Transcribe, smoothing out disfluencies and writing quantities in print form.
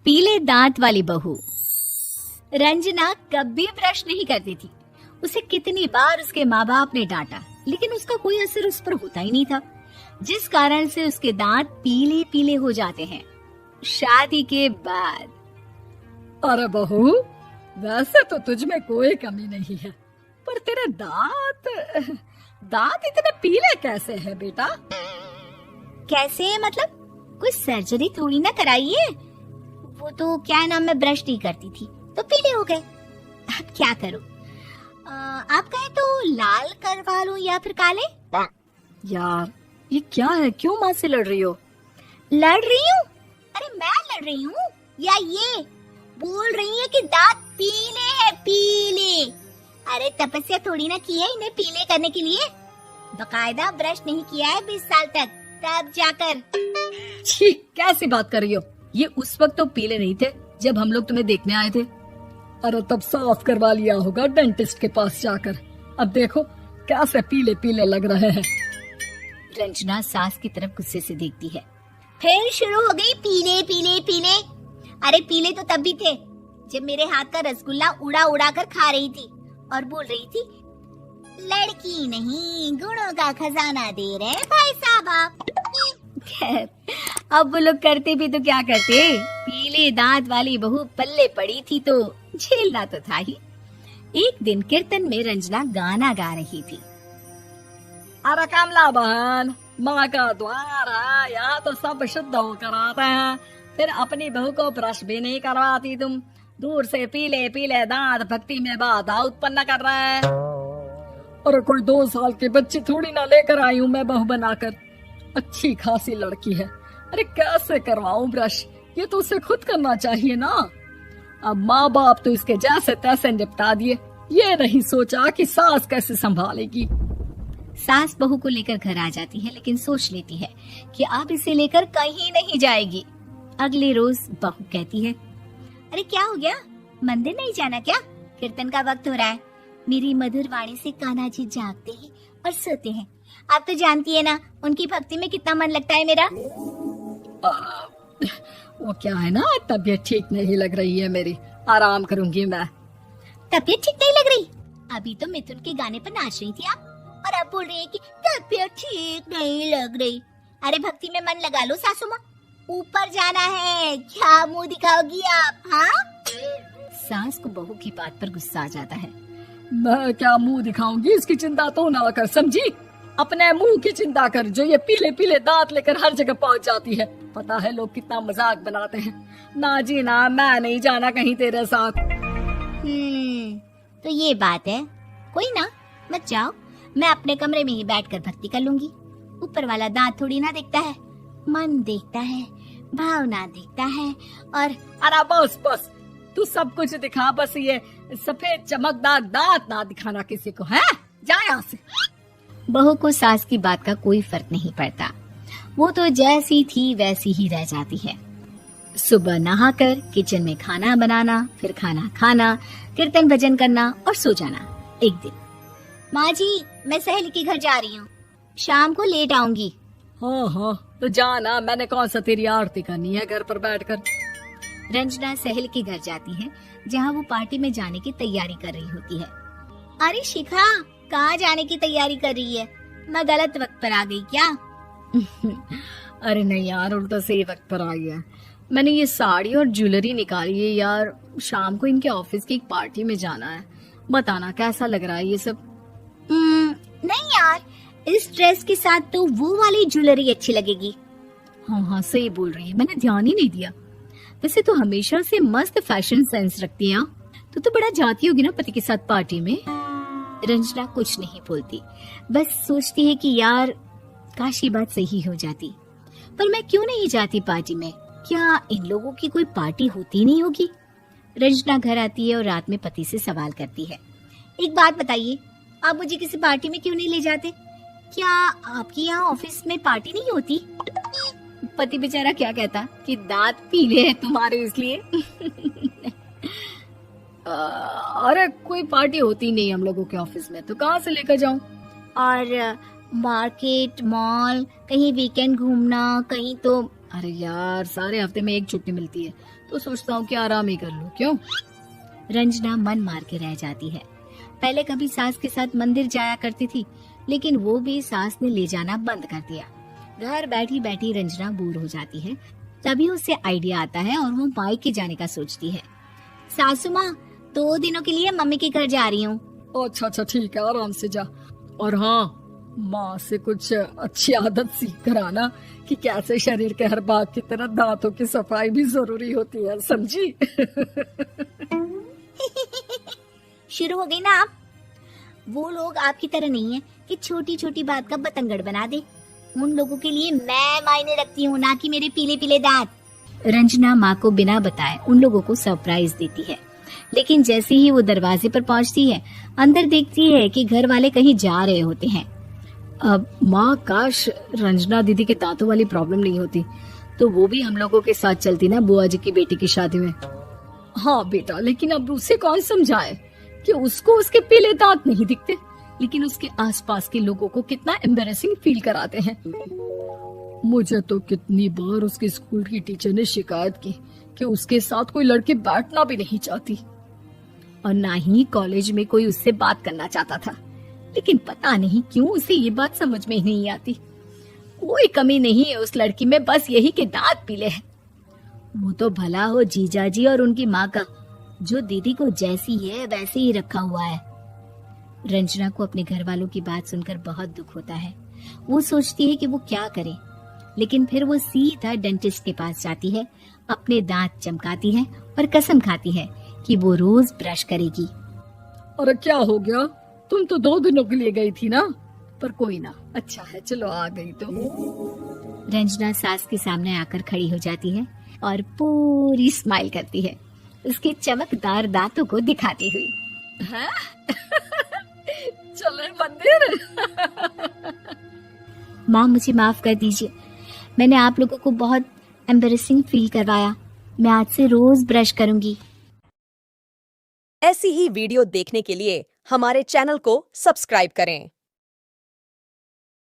पीले दांत वाली बहू। रंजना कभी ब्रश नहीं करती थी। उसे कितनी बार उसके माँ बाप ने डांटा, लेकिन उसका कोई असर उस पर होता ही नहीं था, जिस कारण से उसके दांत पीले पीले हो जाते हैं। शादी के बाद अरे बहू, वैसे तो तुझ में कोई कमी नहीं है, पर तेरे दांत इतने पीले कैसे हैं बेटा? कैसे मतलब? कोई सर्जरी थोड़ी ना कराइए। वो तो क्या नाम, मैं ब्रश नहीं करती थी तो पीले हो गए। अब क्या करूं? आप कहें तो लाल करवा लूं या फिर काले? यार ये क्या है, क्यों माँ से लड़ रही हो? लड़ रही हूँ? अरे मैं लड़ रही हूँ या ये बोल रही है कि दांत पीले है, पीले। अरे तपस्या थोड़ी ना की है इन्हें पीले करने के लिए। बकायदा ब्रश नहीं किया है 20 साल तक, तब जाकर। छी, कैसी बात कर रही हो? ये उस वक्त तो पीले नहीं थे जब हम लोग तुम्हें देखने आए थे। अरे तब साफ करवा लिया होगा डेंटिस्ट के पास जाकर। अब देखो कैसे पीले पीले लग रहे हैं। रंजना सास की तरफ गुस्से से देखती है। फिर शुरू हो गई पीले पीले पीले। अरे पीले तो तब भी थे जब मेरे हाथ का रसगुल्ला उड़ा उड़ा कर खा रही थी और बोल रही थी, लड़की नहीं गुणों का खजाना दे रहे हैं भाई साहब आप। खैर, अब वो लोग करते भी तो क्या करते, पीले दांत वाली बहू पल्ले पड़ी थी तो झेलना तो था ही। एक दिन कीर्तन में रंजना गाना गा रही थी। अरे कमला बहन, माँ का द्वार है, यहाँ तो सब शुद्ध होकर आते हैं, फिर अपनी बहू को ब्रश भी नहीं करवाती तुम। दूर से पीले पीले दांत भक्ति में बाधा उत्पन्न कर रहे हैं। अरे कोई 2 साल के बच्ची थोड़ी ना लेकर आई हूँ मैं बहू बनाकर। अच्छी खासी लड़की है, अरे कैसे करवाऊं ब्रश? ये तो उसे खुद करना चाहिए ना। अब माँ बाप तो इसके जैसे तैसे निपटा दिए, ये नहीं सोचा कि सास कैसे संभालेगी। सास बहू को लेकर घर आ जाती है, लेकिन सोच लेती है कि अब इसे लेकर कहीं नहीं जाएगी। अगले रोज बहू कहती है, अरे क्या हो गया, मंदिर नहीं जाना क्या? कीर्तन का वक्त हो रहा है। मेरी मधुर वाणी से कान्हा जी जागते हैं और सोते हैं। आप तो जानती है ना उनकी भक्ति में कितना मन लगता है मेरा। वो क्या है ना, तबीयत ठीक नहीं लग रही है मेरी, आराम करूंगी मैं। तबीयत ठीक नहीं लग रही? अभी तो मिथुन के गाने पर नाच रही थी आप, और अब बोल रही है कि तबीयत ठीक नहीं लग रही। अरे भक्ति में मन लगा लो सासू माँ, ऊपर जाना है, क्या मुंह दिखाओगी आप? हाँ? सास को बहू की बात पर गुस्सा आ जाता है। मैं क्या मुंह दिखाऊंगी, इसकी चिंता तो ना कर, समझी? अपने मुंह की चिंता कर, जो ये पीले पीले दांत लेकर हर जगह पहुंच जाती है। पता है लोग कितना मजाक बनाते हैं। ना जी ना, मैं नहीं जाना कहीं तेरे साथ। तो ये बात है, कोई ना, मत जाओ, मैं अपने कमरे में ही बैठकर भक्ति कर लूंगी। ऊपर वाला दांत थोड़ी ना देखता है, मन देखता है, भावना देखता है। और अरे बस बस, तू सब कुछ दिखा, बस ये सफेद चमकदार दांत ना दिखाना किसी को, है? जा यहाँ से। बहू को सास की बात का कोई फर्क नहीं पड़ता, वो तो जैसी थी वैसी ही रह जाती है। सुबह नहाकर किचन में खाना बनाना, फिर खाना खाना, कीर्तन भजन करना और सो जाना। एक दिन, माँ जी मैं सहेली के घर जा रही हूँ, शाम को लेट आऊंगी। हाँ हाँ तो जाना, मैंने कौन सा तेरी आरती करनी है घर पर बैठकर। रंजना सहेली के घर जाती है, जहाँ वो पार्टी में जाने की तैयारी कर रही होती है। अरे शिखा, कहाँ जाने की तैयारी कर रही है? मैं गलत वक्त पर आ गई क्या? अरे नहीं यार, उल्टा सही वक्त पर आ गया। मैंने ये साड़ी और ज्वेलरी निकाली है यार, शाम को इनके ऑफिस की एक पार्टी में जाना है। बताना कैसा लग रहा है ये सब? नहीं यार, इस ड्रेस के साथ तो वो वाली ज्वेलरी अच्छी लगेगी। हाँ हाँ सही बोल रही है, मैंने ध्यान ही नहीं दिया। वैसे तो हमेशा से मस्त फैशन सेंस रखती है। तो बड़ा जाती होगी ना पति के साथ पार्टी में। रंजना कुछ नहीं बोलती, बस सोचती है कि यार काश ये बात सही हो जाती, पर मैं क्यों नहीं जाती पार्टी में? क्या इन लोगों की कोई पार्टी होती नहीं होगी? रंजना घर आती है और रात में पति से सवाल करती है, एक बात बताइए, आप मुझे किसी पार्टी में क्यों नहीं ले जाते? क्या आपके यहाँ ऑफिस में पार्टी नहीं होती? पति बेचारा क्या कहता कि दांत पीले हैं तुम्हारे इसलिए। अरे कोई पार्टी होती नहीं हम लोगों के ऑफिस में, तो कहाँ से लेकर जाऊं? और मार्केट, मॉल, कहीं वीकेंड घूमना, कहीं तो। अरे यार, सारे हफ्ते में एक छुट्टी मिलती है तो सोचता हूँ कि आराम ही कर लूँ। क्यों? रंजना मन मार के रह जाती है। पहले कभी सास के साथ मंदिर जाया करती थी, लेकिन वो भी सास ने ले जाना बंद कर दिया। घर बैठी बैठी रंजना बोर हो जाती है। तभी उसे आइडिया आता है और वो मायके जाने का सोचती है। सासू माँ, 2 दिनों के लिए मम्मी के घर जा रही हूँ। अच्छा अच्छा, ठीक है, आराम से जा। और हाँ, माँ से कुछ अच्छी आदत सीख कर आना कि कैसे शरीर के हर भाग की तरह दांतों की सफाई भी जरूरी होती है, समझी? शुरू हो गई ना आप। वो लोग आपकी तरह नहीं है कि छोटी छोटी बात का बतंगड़ बना दे। उन लोगों के लिए मैं मायने रखती हूँ, ना कि मेरे पीले पीले दांत। रंजना माँ को बिना बताए उन लोगों को सरप्राइज देती है, लेकिन जैसे ही वो दरवाजे पर पहुँचती है, अंदर देखती है कि घर वाले कहीं जा रहे होते हैं। अब माँ, काश रंजना दीदी के दांतों वाली प्रॉब्लम नहीं होती तो वो भी हम लोगों के साथ चलती ना बुआ जी की बेटी की शादी में। हाँ बेटा, लेकिन अब उसे कौन समझाए कि उसको उसके पीले दांत नहीं दिखते, लेकिन उसके आसपास के लोगों को कितना एम्बैरेसिंग फील कराते हैं। मुझे तो कितनी बार उसके स्कूल की टीचर ने शिकायत की कि उसके साथ कोई लड़की बैठना भी नहीं चाहती, और ना ही कॉलेज में कोई उससे बात करना चाहता था। लेकिन पता नहीं क्यों उसे ये बात समझ में ही नहीं आती। कोई कमी नहीं है उस लड़की में, बस यही कि दांत पीले हैं। वो तो भला हो जीजा जी और उनकी माँ का, जो दीदी को जैसी है वैसे ही रखा हुआ है। रंजना को अपने घर वालों की बात सुनकर बहुत दुख होता है। वो सोचती है कि वो क्या करे, लेकिन फिर वो सीधा डेंटिस्ट के पास जाती है, अपने दांत चमकाती है और कसम खाती है कि वो रोज ब्रश करेगी। अरे क्या हो गया? तुम तो 2 दिनों के लिए गई थी ना। पर कोई ना, अच्छा है, चलो आ गई तो। रंजना सास के सामने आकर खड़ी हो जाती है और पूरी स्माइल करती है, उसके चमकदार दांतों को दिखाती हुई। हैं? चले मंदिर? माँ, मुझे माफ कर दीजिए, मैंने आप लोगों को बहुत एम्बैरेसिंग फील करवाया। मैं आज से रोज ब्रश करूंगी। ऐसी ही वीडियो देखने के लिए हमारे चैनल को सब्सक्राइब करें।